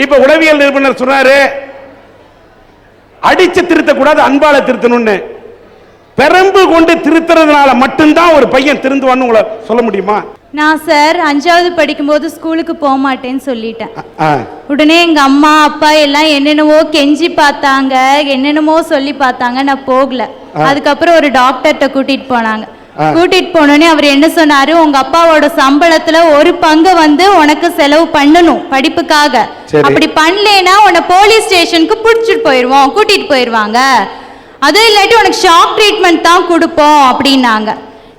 இப்ப உளவியல் நிபுணர் சொன்னாரு, அடிச்சு திருத்தக்கூடாது, அன்பால திருத்தணும்னு. பெரம்பு கொண்டு திருத்துறதுனால மட்டும்தான் ஒரு பையன் திருந்துவான்னு உங்களை சொல்ல முடியுமா? நான் சார் 5வது படிக்கும்போது ஸ்கூலுக்கு போக மாட்டேன்னு சொல்லிட்டேன். உடனே எங்க அம்மா அப்பா எல்லாம் என்னென்னவோ கெஞ்சி பார்த்தாங்க, என்னென்னமோ சொல்லி பார்த்தாங்க, நான் போகல. அதுக்கப்புறம் ஒரு டாக்டர்கிட்ட கூட்டிட்டு போனாங்க. கூட்டிட்டு போனோடனே அவர் என்ன சொன்னாரு, உங்க அப்பாவோட சம்பளத்துல ஒரு பங்கு உனக்கு செலவு பண்ணணும் படிப்புக்காக. அப்படி பண்ணலனா உன்னை போலீஸ் ஸ்டேஷனுக்கு புடிச்சிட்டு போயிருவோம், கூட்டிட்டு போயிருவாங்க. அது இல்லாட்டி உனக்கு ஷாக் ட்ரீட்மெண்ட் தான் கொடுப்போம் அப்படின்னாங்க.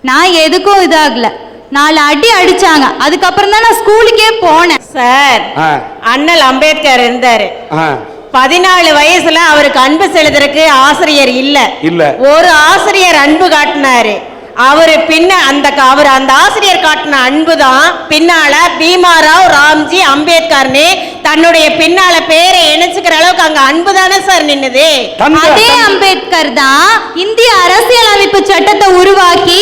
நான் எதுக்கும் இதாகல. 4 அடி அடிச்சாங்க. அதுக்கப்புறம் தான் நான் ஸ்கூலுக்கே போனேன். சார், அண்ணல் அம்பேத்கர் இருந்தாரு. 14 வயசுல அவருக்கு அன்பு செலுத்துறதுக்கு ஆசிரியர் இல்ல. ஒரு ஆசிரியர் அன்பு காட்டினாரு. அவரு அவர் அந்த ஆசிரியர் காட்டின அன்புதான் பின்னால பீமாராவ் ராம்ஜி அம்பேத்கர்னு தன்னுடைய பின்னால பேரை இணைச்சுக்கிற அளவுக்கு அங்க அன்பு தானே சார் நின்னுது. அதே அம்பேத்கர் தான் இந்திய அரசியலமைப்பு சட்டத்தை உருவாக்கி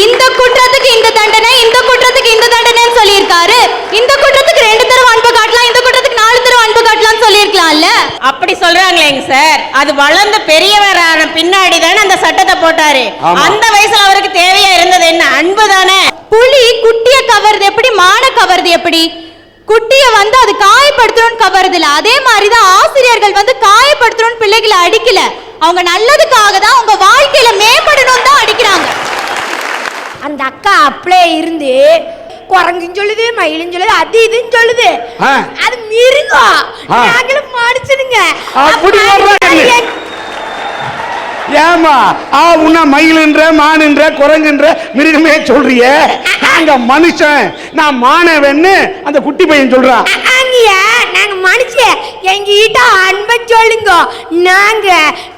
இந்த குற்றத்துக்கு இந்த தண்டனை, இந்த குற்றத்துக்கு இந்த தண்டனைன்னு சொல்லியிருக்காரு. இந்த குற்றத்துக்கு 2 தடவை அன்பு காட்டலாம், இந்த குற்றத்துக்கு 4 தடவை அன்பு காட்டலாம்னு சொல்லியிருக்கலாம்ல. அப்படி சொல்றாங்களேங்க சார். அது வளர்ந்து பெரியவரான பின்னாடி தானே அந்த சட்டத்தை போட்டாரு. அந்த வயசுல அவருக்கு தேவையா இருந்தது என்ன? அன்பு தானே. புலி குட்டிய கவர்றது எப்படி, மான கவர்றது எப்படி? குட்டிய அது காயப்படுத்தணும்னு கவர்றது இல்ல. அதே மாதிரிதான் ஆசிரியர்கள் காயப்படுத்தணும்னு பிள்ளைகளை அடிக்கல. அவங்க நல்லதுக்காக தான், அவங்க வாழ்க்கையில மேம்படணும் தான் அடிக்கிறாங்க. அந்த அக்கா அப்படியே இருந்து குரங்குன்னு சொல்லுது, மயிலுன்னு சொல்லுது, அது இதுன்னு சொல்லுது. அது மிருகம், நாங்களும் மனுஷனுங்க. ஏமா உன்ன மயிலுன்ற மானுன்ற குரங்குன்ற மிருகமே சொல்றிய? நாங்க மனுஷன், நான் மானவன்னு அந்த குட்டி பையன் சொல்றான். நாங்க மனுஷன், எங்கிட்ட அன்பை சொல்லுங்க, நாங்க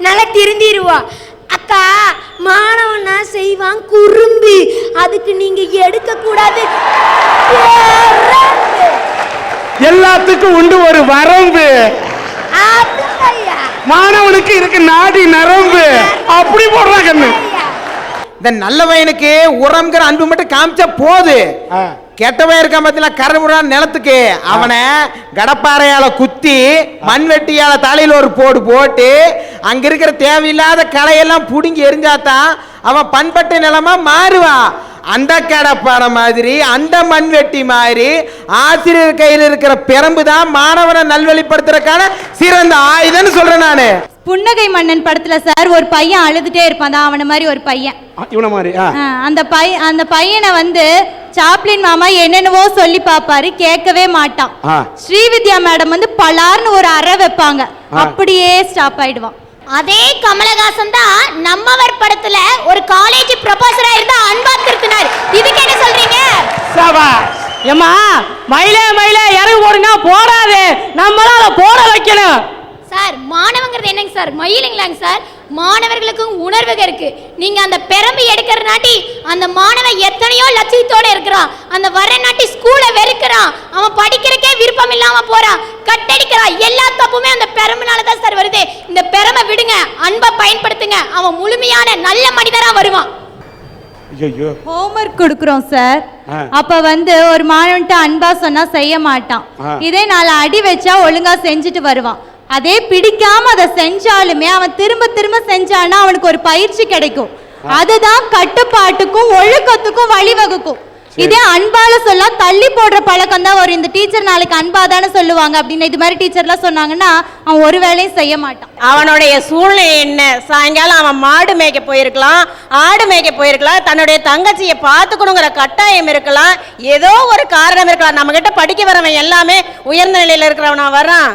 நல்லா திருந்திடுவோம். அக்கா, மாணவனா செய்வான் குறும்பு, அதுக்கு நீங்க எடுக்க கூடாது. எல்லாத்துக்கும் உண்டு ஒரு வரம்பு. மாணவனுக்கு இருக்கு நாடி நரம்பு. அப்படி போடுறாங்க. இந்த நல்லவனுக்கு உரம்ங்கிற அன்பு மட்டும் காமிச்சா போது. கெட்டவன் இருக்க பத்தில கரமுறான் நிலத்துக்கு அவனை கடப்பாறையால குத்தி மண்வெட்டியால தலையில ஒரு போடு போட்டு அங்க இருக்கிற தேவையில்லாத களையெல்லாம் புடுங்கி எரிஞ்சாதான் அவன் பண்பட்ட நிலமா மாறுவான். அந்த கடப்பாறை மாதிரி, அந்த மண்வெட்டி மாதிரி ஆசிரியர் கையில் இருக்கிற பெரம்பு தான் மாணவனை நல்வழிப்படுத்துறதுக்கான சிறந்த ஆயுதம்னு சொல்றேன் நானு. புன்னகை மன்னன் படத்துல சார் ஒரு பையன் அழுதுட்டே இருப்பான். அவன மாதிரி ஒரு பையன், இவன மாதிரி. அந்த பையனை சாப்ளின் மாமா என்னென்னவோ சொல்லி பாப்பாரு, கேட்கவே மாட்டான். ஸ்ரீவித்யா மேடம் பலார்னு ஒரு அறை வைப்பாங்க, அப்படியே ஸ்டாப் ஆயிடுவான். அதே கமலஹாசன் தான் நம்மவர் படத்துல ஒரு காலேஜ் ப்ரொபசரா இருந்தா அன்பா திருத்தினார். இதுக்கு என்ன சொல்றீங்க? ஏமா மயிலே மயிலே இறங்கி போடுங்க, போடாது, நம்மளால போட வைக்கணும். சார், மாணவங்கிறது என்னங்க சார்? மயிலுங்களாங்க சார்? மாணவர்களுக்கும் உணர்வுகள் இருக்கு. நீங்க அந்த பெரம்பு எடுக்கிற நாட்டி அந்த மாணவன் எத்தனையோ லட்சியத்தோட இருக்கிறான். அந்த வர நாட்டி ஸ்கூலை வெறுக்கிறான், அவன் படிக்கிறக்கே விருப்பம் இல்லாம போறான், கட்டடிக்கிறான். எல்லா தப்புமே அந்த பெரம்புனாலதான் சார் வருது. இந்த பெரம்பை விடுங்க, அன்பை பயன்படுத்துங்க, அவன் முழுமையான நல்ல மனிதரா வருவான். ஹோம்வொர்க் கொடுக்கிறோம் சார். அப்ப ஒரு மாணவன்ட்ட அன்பா சொன்னா செய்ய மாட்டான். இதே 4 அடி வச்சா ஒழுங்கா செஞ்சுட்டு வருவான். அதே பிடிக்காம அதை செஞ்சாலுமே அவன் திரும்ப திரும்ப செஞ்சானா அவனுக்கு ஒரு பயிற்சி கிடைக்கும். அதுதான் கட்டுப்பாட்டுக்கும் ஒழுக்கத்துக்கும் வழிவகுக்கும். இதே அன்பால சொல்ல தள்ளி போடுற பழக்கம் தான் வரும். இந்த டீச்சர் நாளைக்கு அன்பா தானே சொல்லுவாங்க அப்படின்னு இது மாதிரி டீச்சர்லாம் சொன்னாங்கன்னா அவன் ஒரு வேலையும் செய்ய மாட்டான். அவனுடைய சூழ்நிலை என்ன? சாயங்காலம் அவன் மாடு மேய்க்க போயிருக்கலாம், ஆடு மேய்க்க போயிருக்கலாம், தன்னுடைய தங்கச்சியை பார்த்துக்கணுங்கிற கட்டாயம் இருக்கலாம், ஏதோ ஒரு காரணம் இருக்கலாம். நம்ம கிட்ட படிக்க வரவன் எல்லாமே உயர்ந்த நிலையில இருக்கிறவனா வரான்.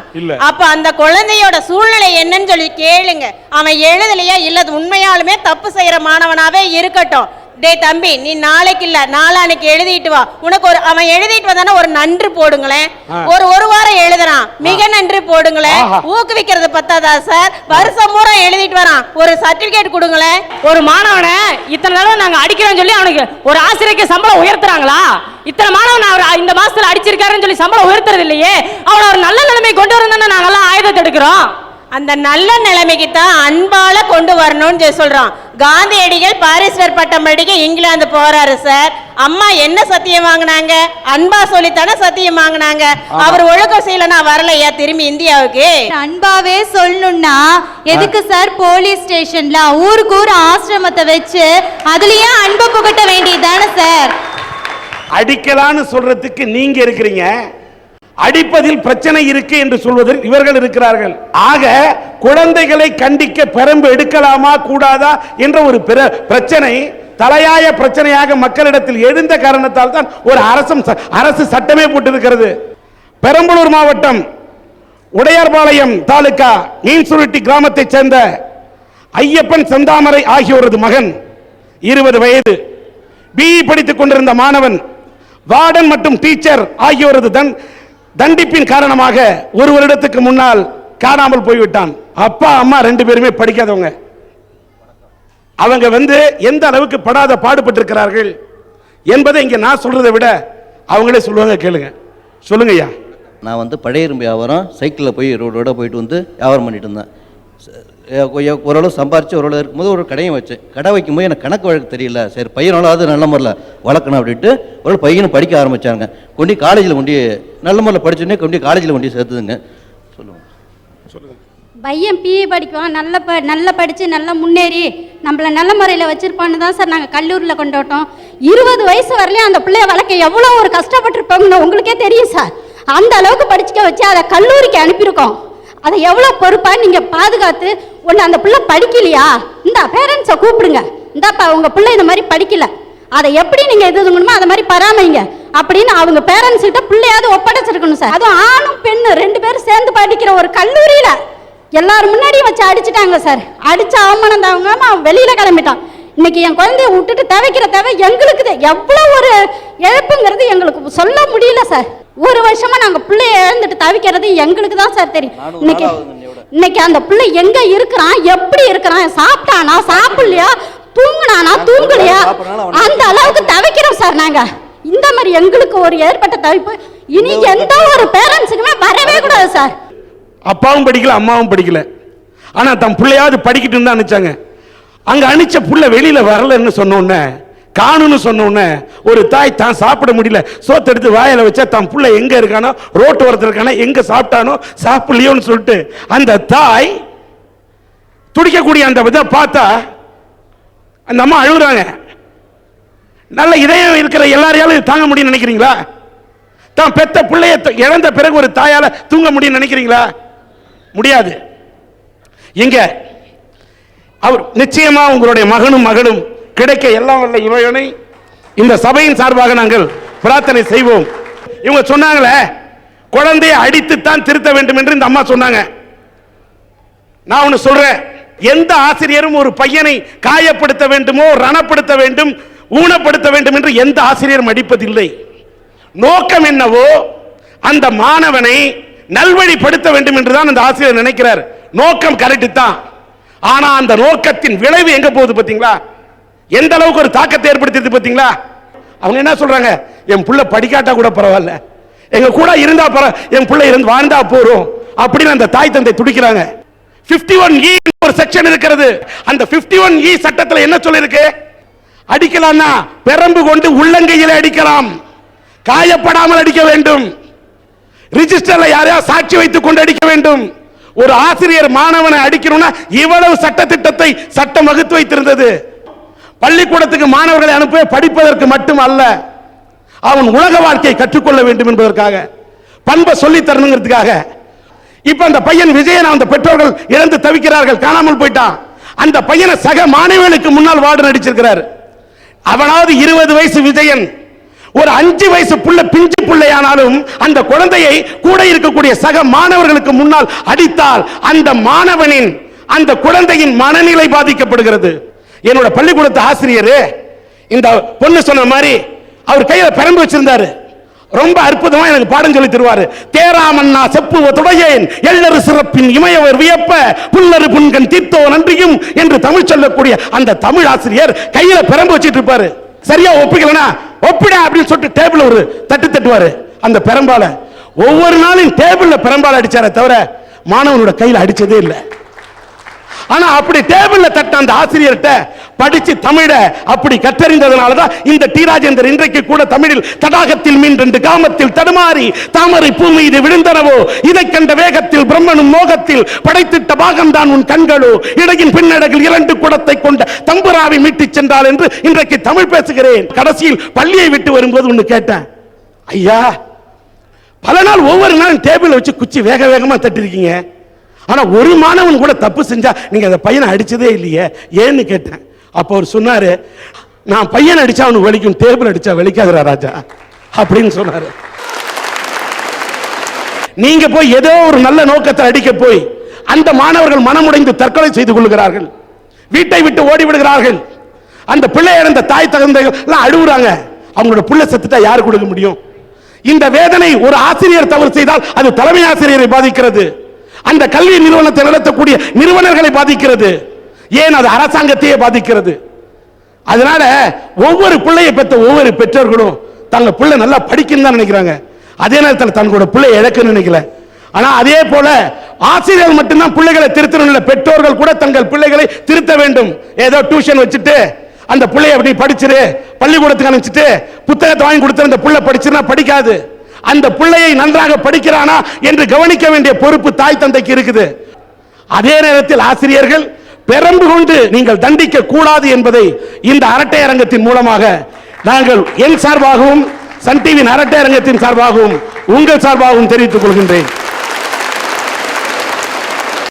அப்ப அந்த குழந்தையோட சூழ்நிலை என்னன்னு சொல்லி கேளுங்க. அவன் எழுதலையா இல்லது உண்மையாலுமே தப்பு செய்யற மாணவனாவே இருக்கட்டும். டே தம்பி, நீ நாளைக்கு இல்ல நாளானைக்கு எழுதிட்டு வா. உனக்கு அவன் எழுதிட்டு வந்தானா ஒரு நன்று போடுங்களேன். ஒரு வாரம் எழுதுறான், மிக நன்று போடுங்களேன். ஊக்குவிக்கிறது பத்தாதா சார்? வருஷம் பூரா எழுதிட்டு வரான், ஒரு சர்டிபிகேட் கொடுங்களேன். ஒரு மாணவனை இத்தனை தடவை நாங்க அடிக்கிறோம் சொல்லி அவனுக்கு ஒரு ஆசிரியருக்கு சம்பளம் உயர்த்துறாங்களா? இத்தனை மாணவன் அவர் இந்த மாசத்துல அடிச்சிருக்காருன்னு சொல்லி சம்பளம் உயர்த்துறது இல்லையே. அவனை ஒரு நல்ல நிலைமை கொண்டு வரணும்னு நான் நல்லா ஆயுதத்தை எடுக்கிறோம். அந்த நல்ல நிலைமைக்கு தான் அன்பால கொண்டு வரணும்னு சொல்றான். காந்தியடிகள் பாரிஸ்வர் பட்டம் படிக்க இங்கிலாந்து போறாரு சார். அம்மா என்ன சத்தியம் வாங்கினாங்க? அன்பா சொல்லித்தானே சத்தியம் வாங்கினாங்க. அவர் ஒழுக்கம் செய்யலனா வரலையா திரும்பி இந்தியாவுக்கு? அன்பாவே சொல்லணும்னா எதுக்கு சார் போலீஸ் ஸ்டேஷன்ல ஊருக்கு ஊர் ஆசிரமத்தை வச்சு அதுலயே அன்பை புகட்ட வேண்டியதுதானே சார்? அடிக்கலான்னு சொல்றதுக்கு நீங்க இருக்கிறீங்க, அடிப்பதில் பிரச்சனை இருக்கு என்று சொல்வதில் இவர்கள் இருக்கிறார்கள். ஆக குழந்தைகளை கண்டிக்க பெரம்பு எடுக்கலாமா கூடாதா என்ற ஒரு பிரச்சனை தலையாய பிரச்சனையாக மக்களிடத்தில் எழுந்த காரணத்தால் தான் ஒரு அரசு சட்டமே போட்டிருக்கிறது. பெரம்பலூர் மாவட்டம் உடையார்பாளையம் தாலுகா மீன்சுருட்டி கிராமத்தைச் சேர்ந்த ஐயப்பன் செந்தாமரை ஆகியோரது மகன் 20 வயது பிஇ படித்துக் கொண்டிருந்த மாணவன் வார்டன் மற்றும் டீச்சர் ஆகியோரது தண்டிப்பின் காரணமாக 1 வருடத்துக்கு முன்னால் காணாமல் போய்விட்டான். அப்பா அம்மா 2 பேருமே படிக்காதவங்க. அவங்க எந்த அளவுக்கு படாத பாடுபட்டிருக்கிறார்கள் என்பதை இங்க நான் சொல்றதை விட அவங்களே சொல்லுவாங்க, கேளுங்க. சொல்லுங்க ஐயா. நான் பழைய இரும்பு வியாபாரம் சைக்கிளில் போய் ரோடோட போயிட்டு வியாபாரம் பண்ணிட்டு இருந்தேன். ஓரளவு சம்பாரிச்சு ஓரளவு இருக்கும்போது ஒரு கடையும் வச்சேன். கடை வைக்கும்போது எனக்கு கணக்கு வழக்கு தெரியல. சரி பையனாலாவது நல்ல முறையில் வளர்க்கணும் அப்படின்ட்டு ஒரு பையனும் படிக்க ஆரம்பித்தாங்க. கொண்டு காலேஜில் நல்ல முறையில் படிச்சோடனே கொண்டு காலேஜில் சேர்த்துதுங்க. சொல்லுங்கள். பையன் பிஏ படிக்குவான், நல்லா படித்து நல்லா முன்னேறி நம்மளை நல்ல முறையில் வச்சுருப்பான்னு தான் சார் நாங்கள் கல்லூரியில் கொண்டாட்டோம். 20 வயசு வரலையும் அந்த பிள்ளைய வளர்க்க எவ்வளோ ஒரு கஷ்டப்பட்டுருப்போம்னு உங்களுக்கே தெரியும் சார். அந்த அளவுக்கு படிச்சுக்க வச்சு அதை கல்லூரிக்கு அனுப்பியிருக்கோம். அதை எவ்வளோ பொறுப்பாக நீங்கள் பாதுகாத்து ஒன்று அந்த பிள்ளை படிக்கலையா, இந்த பேரண்ட்ஸை கூப்பிடுங்க, இந்தாப்பா உங்கள் பிள்ளை இந்த மாதிரி படிக்கல, அதை எப்படி நீங்கள் எதுங்கணுமோ அதை மாதிரி பராமரிங்க அப்படின்னு அவங்க பேரண்ட்ஸ் கிட்ட பிள்ளையாவது ஒப்படைச்சிருக்கணும் சார். அதுவும் ஆணும் பெண்ணு 2 பேரும் சேர்ந்து படிக்கிற ஒரு கல்லூரியில் எல்லாரும் முன்னாடியும் வச்சு அடிச்சுட்டாங்க சார். அடிச்சு அவமானம் தாங்க அவன் வெளியில கிளம்பிட்டான். இன்னைக்கு என் குழந்தைய விட்டுட்டு தவிக்கிற தேவை எங்களுக்கு எவ்வளோ ஒரு இழப்புங்கிறது எங்களுக்கு சொல்ல முடியல சார். 1 வருஷமா நாங்க பிள்ளைய இழந்துட்டு தவிக்கிறது எங்களுக்கு தான் சார் தெரியும். இன்னைக்கு அந்த பிள்ளை எங்க இருக்கிறான், எப்படி இருக்கிறான், சாப்பிட்டானா சாப்பிடலையா, தூங்குனானா தூங்கலையா, அந்த அளவுக்கு தவிக்கிறோம் சார் நாங்க. இந்த மாதிரி எங்களுக்கு ஒரு ஏற்பட்ட தவிப்பு இனி எந்த ஒரு பேரண்ட்ஸுக்குமே வரவே கூடாது சார். அப்பாவும் படிக்கல அம்மாவும் படிக்கல, ஆனா தன் பிள்ளையாவது படிக்கட்டுன்னு தான் நினைச்சாங்க. அங்க அனுச்ச புள்ள வெளியில வரலன்னு சொன்னோன்னே, காணுன்னு சொன்னோன்னே ஒரு தாய் தான் சாப்பிட முடியல சோத்து எடுத்து வாயில வச்சா தன் புள்ள எங்க இருக்கானோ, ரோட்டு ஓரத்தில் இருக்கானோ, எங்க சாப்பிட்டானோ சாப்பிடலையோன்னு சொல்லிட்டு அந்த தாய் துடிக்கக்கூடிய அந்த இதை பார்த்தா அந்த அம்மா அழுகுறாங்க. நல்ல இதயம் இருக்கிற எல்லாரையாலும் தாங்க முடியும்னு நினைக்கிறீங்களா? தான் பெத்த பிள்ளைய இழந்த பிறகு ஒரு தாயால தூங்க முடியும் நினைக்கிறீங்களா? முடியாது. எங்க அவர் நிச்சயமா உங்களுடைய மகனும் மகளும் கிடைக்க எல்லாம் வல்ல இறைவனை இந்த சபையின் சார்பாக நாங்கள் பிரார்த்தனை செய்வோம். இவங்க சொன்னாங்களே குழந்தையை அடித்துத்தான் திருத்த வேண்டும் என்று இந்த அம்மா சொன்னாங்க. நான் ஒன்னு சொல்றேன், எந்த ஆசிரியரும் ஒரு பையனை காயப்படுத்த வேண்டுமோ, ரணப்படுத்த வேண்டும், ஊனப்படுத்த வேண்டும் என்று எந்த ஆசிரியரும் அடிப்பதில்லை. நோக்கம் என்னவோ அந்த மாணவனை நல்வழிப்படுத்த வேண்டும் என்றுதான் அந்த ஆசிரியர் நினைக்கிறார். நோக்கம் கரெக்ட் தான். ஆனா அந்த நோக்கத்தின் விளைவு எங்க போகுது பாத்தீங்களா? எந்த அளவுக்கு ஒரு தாக்கத்தை ஏற்படுத்தியது பாத்தீங்களா? அவங்க என்ன சொல்றாங்க, என் புள்ள படிக்காட்டா கூட பரவாயில்ல, எங்க கூட இருந்தா என் புள்ள இருந்து வாழ்ந்தா போறோம் அப்படின்னு அந்த தாய் தந்தை துடிக்கிறாங்க. 51E ஒரு செக்ஷன் இருக்கிறது. அந்த 51E சட்டத்தில் என்ன சொல்லிருக்கு? அடிக்கலாம்னா பெரம்பு கொண்டு உள்ளங்கையில் அடிக்கலாம், காயப்படாமல் அடிக்க வேண்டும், ரிஜிஸ்டர்ல யாரையா சாட்சி வைத்துக் கொண்டு அடிக்க வேண்டும். ஒரு ஆசிரியர் மாணவனை அடிக்கணும்னா இவ்வளவு சட்ட திட்டத்தை சட்டம் வகுத்து வைத்திருந்தது. பள்ளிக்கூடத்துக்கு மாணவர்களை அனுப்ப படிப்பதற்கு மட்டும் அல்ல, அவன் உலக வாழ்க்கையை கற்றுக்கொள்ள வேண்டும் என்பதற்காக, பண்பை சொல்லி தரணுங்கிறதுக்காக. இப்ப அந்த பையன் விஜயன் அந்த பெற்றோர்கள் இழந்து தவிக்கிறார்கள், காணாமல் போயிட்டான். அந்த பையனை சக மாணவர்களுக்கு முன்னால் வார்டன் அடிச்சிருக்கிறார். அவனாவது 20 வயசு விஜயன், ஒரு 5 வயசு புள்ள பிஞ்சு பிள்ளையானாலும் அந்த குழந்தையை கூட இருக்கக்கூடிய சக மாணவர்களுக்கு முன்னால் அடித்தால் அந்த மாணவனின் அந்த குழந்தையின் மனநிலை பாதிக்கப்படுகிறது. என்னோட பள்ளிக்கூடத்து ஆசிரியர் இந்த பொண்ணு சொன்ன மாதிரி அவர் கையில பெரம்பு வச்சிருந்தாரு. ரொம்ப அற்புதமா எனக்கு பாடம் சொல்லி தருவாரு. தேராமன்னா செப்புவ துடையேன் எல்லரு சிறப்பின் இமயவர் வியப்ப புல்லரு புன்கண் தீர்த்தோ நன்றியும் என்று தமிழ் சொல்லக்கூடிய அந்த தமிழ் ஆசிரியர் கையில பெரம்பு வச்சிட்டு இருப்பாரு. சரியா ஒப்பிக்கலனா ஒப்பிட அப்படின்னு சொல்லிட்டு டேபிள் ஒரு தட்டு தட்டுவாரு அந்த பெரம்பால. ஒவ்வொரு நாளும் டேபிள்ல பெரம்பால அடிச்சாரே தவிர மாணவனோட கையில அடிச்சதே இல்லை. ஆனா அப்படி டேபிள்ல தட்ட அந்த ஆசிரியர்கிட்ட படிச்சு தமிழ அப்படி கற்றறிந்ததனால தான் இந்த டி ராஜேந்தர் இன்றைக்கு கூட தமிழில் தடாகத்தில் மீன் 2 காமத்தில் தடுமாறி தாமரை பூ மீது விழுந்தனவோ இதை கண்ட வேகத்தில் பிரம்மனும் மோகத்தில் படைத்திட்ட பாகம் தான் உன் கண்களோ இடையின் பின்னடகில் 2 குடத்தை கொண்ட தம்புராவை மீட்டிச் சென்றால் என்று இன்றைக்கு தமிழ் பேசுகிறேன். கடைசியில் பள்ளியை விட்டு வரும்போது ஒன்னு கேட்டேன், ஐயா பல நாள் ஒவ்வொரு நாளும் டேபிள் வச்சு குச்சி வேக வேகமா தட்டிருக்கீங்க, ஆனா ஒரு மாணவன் கூட தப்பு செஞ்சா நீங்க அந்த பையனை அடிச்சதே இல்லையே ஏன்னு கேட்டேன். அப்ப அவர் சொன்னாரு, நான் பையன் அடிச்சா அவனுக்கு வலிக்கும், டேபிள் அடிச்சா வலிக்காதுரா ராஜா அப்படின்னு சொன்னாரு. நீங்க போய் ஏதோ ஒரு நல்ல நோக்கத்தை அடிக்க போய் அந்த மாணவர்கள் மனமுடைந்து தற்கொலை செய்து கொள்கிறார்கள், வீட்டை விட்டு ஓடி விடுகிறார்கள். அந்த பிள்ளை இழந்த தாய் தகந்தைகள் எல்லாம் அழுகுறாங்க. அவங்களோட பிள்ளை செத்துட்டா யாரு கொடுக்க முடியும்? இந்த வேதனை ஒரு ஆசிரியர் தவறு செய்தால் அது தலைமை ஆசிரியரை பாதிக்கிறது, அந்த கல்வி நிறுவனத்தை நடத்தக்கூடிய நிறுவனர்களை பாதிக்கிறது, ஏன் அது அரசாங்கத்தையே பாதிக்கிறது. அதனால ஒவ்வொரு பிள்ளையை பெற்ற ஒவ்வொரு பெற்றோர்களும் தங்க பிள்ளை நல்லா படிக்கணும் தான் நினைக்கிறாங்க, அதே நேரத்தில் தங்களோட பிள்ளை இழக்கணும்னு நினைக்கல. ஆனா அதே போல ஆசிரியர்கள் மட்டும்தான் பிள்ளைகளை திருத்தணும் இல்லை, பெற்றோர்கள் கூட தங்கள் பிள்ளைகளை திருத்த வேண்டும். ஏதோ டியூஷன் வச்சுட்டு அந்த பிள்ளையை அப்படி படிச்சிரு பள்ளிக்கூடத்துக்கு அனுப்பிச்சிட்டு புத்தகத்தை வாங்கி கொடுத்து அந்த பிள்ளை படிச்சுனா படிக்காது. அந்த பிள்ளையை நன்றாக படிக்கிறானா என்று கவனிக்க வேண்டிய பொறுப்பு தாய் தந்தைக்கு இருக்குது. அதே நேரத்தில் ஆசிரியர்கள் பெரம்பு கொண்டு நீங்கள் தண்டிக்க கூடாது என்பதை இந்த அரட்டை அரங்கத்தின் மூலமாக நாங்கள் என் சார்பாகவும் சன் டிவியின் அரட்டை அரங்கத்தின் சார்பாகவும் உங்கள் சார்பாகவும் தெரிவித்துக் கொள்கின்றேன்.